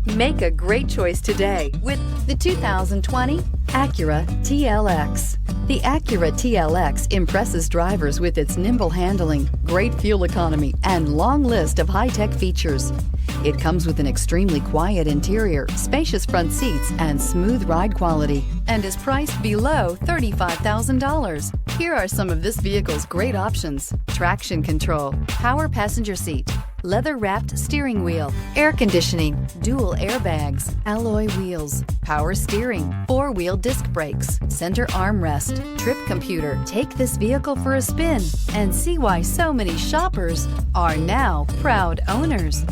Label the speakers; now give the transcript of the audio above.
Speaker 1: Make a great choice today with the 2020 Acura TLX. The Acura TLX impresses drivers with its nimble handling, great fuel economy, and long list of high-tech features. It comes with an extremely quiet interior, spacious front seats, and smooth ride quality, and is priced below $35,000. Here are some of this vehicle's great options: traction control, power passenger seat, leather-wrapped steering wheel, air conditioning, dual airbags, alloy wheels, power steering, four-wheel disc brakes, center armrest, trip computer. Take this vehicle for a spin and see why so many shoppers are now proud owners.